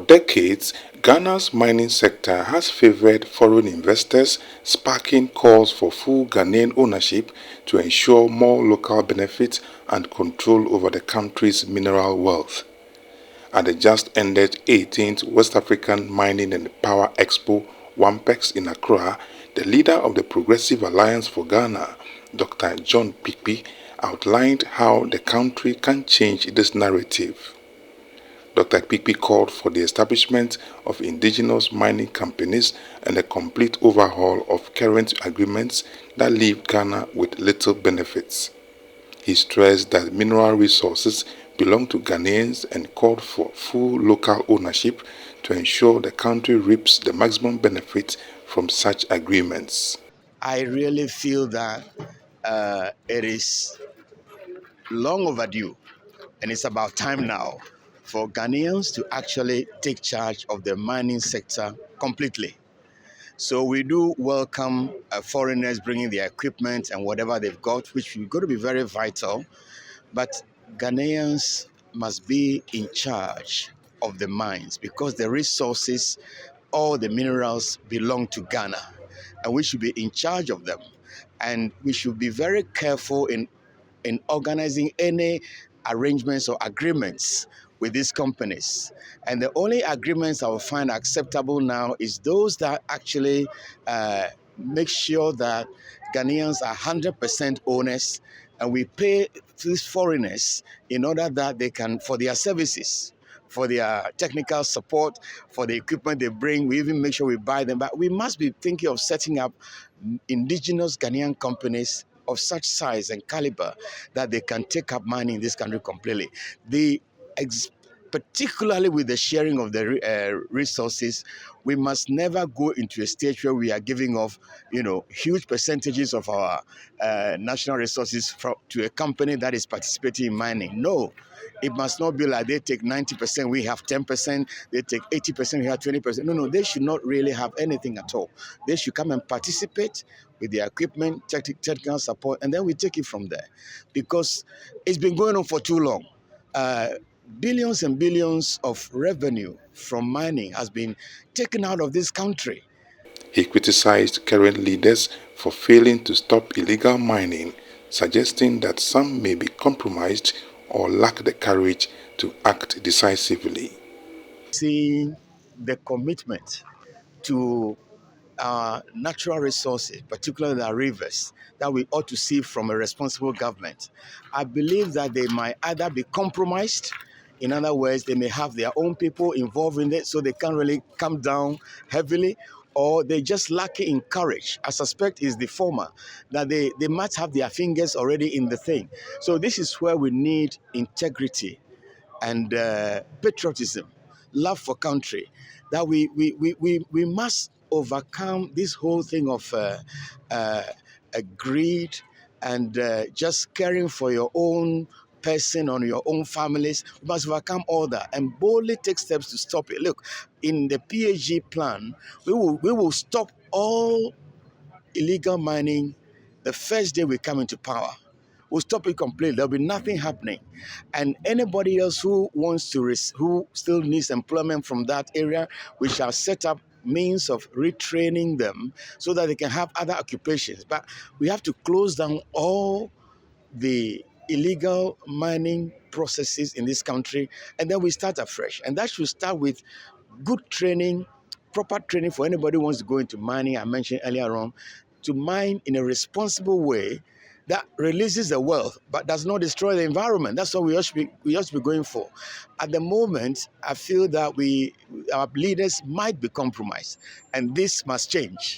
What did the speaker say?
decades, Ghana's mining sector has favored foreign investors, sparking calls for full Ghanaian ownership to ensure more local benefits and control over the country's mineral wealth. At the just ended 18th West African Mining and Power Expo WAMPEX in Accra, the leader of the Progressive Alliance for Ghana, Dr. John Kpikpi, outlined how the country can change this narrative. Dr. Kpikpi called for the establishment of indigenous mining companies and a complete overhaul of current agreements that leave Ghana with little benefits. He stressed that mineral resources belong to Ghanaians and called for full local ownership to ensure the country reaps the maximum benefit from such agreements. I really feel that it is long overdue, and it's about time now for Ghanaians to actually take charge of the mining sector completely. So we do welcome foreigners bringing their equipment and whatever they've got, which is going to be very vital. But Ghanaians must be in charge of the mines because the resources, all the minerals belong to Ghana, and we should be in charge of them. And we should be very careful in organizing any arrangements or agreements with these companies. And the only agreements I will find acceptable now is those that actually make sure that Ghanaians are 100% owners and we pay these foreigners in order that they can, for their services, for their technical support, for the equipment they bring. We even make sure we buy them. But we must be thinking of setting up indigenous Ghanaian companies of such size and caliber that they can take up mining in this country completely. Particularly with the sharing of the resources, we must never go into a stage where we are giving off, huge percentages of our national resources to a company that is participating in mining. No, it must not be like they take 90%, we have 10%, they take 80%, we have 20%. No, they should not really have anything at all. They should come and participate with their equipment, technical support, and then we take it from there. Because it's been going on for too long. Billions and billions of revenue from mining has been taken out of this country. He criticized current leaders for failing to stop illegal mining, suggesting that some may be compromised or lack the courage to act decisively. Seeing the commitment to our natural resources, particularly our rivers, that we ought to see from a responsible government. I believe that they might either be compromised, in other words, they may have their own people involved in it, so they can't really come down heavily, or they just lack in courage. I suspect is the former, that they might have their fingers already in the thing. So this is where we need integrity and patriotism, love for country, that we must overcome this whole thing of greed and just caring for your own person or your own families. We must overcome all that and boldly take steps to stop it. Look, in the PHG plan, we will stop all illegal mining the first day we come into power. We'll stop it completely. There'll be nothing happening. And anybody else who wants to, who still needs employment from that area, we shall set up means of retraining them so that they can have other occupations. But we have to close down all the illegal mining processes in this country, and then we start afresh. And that should start with good training, proper training for anybody who wants to go into mining. I mentioned earlier on, to mine in a responsible way that releases the wealth but does not destroy the environment. That's what we ought to be going for. At the moment, I feel that our leaders might be compromised, and this must change.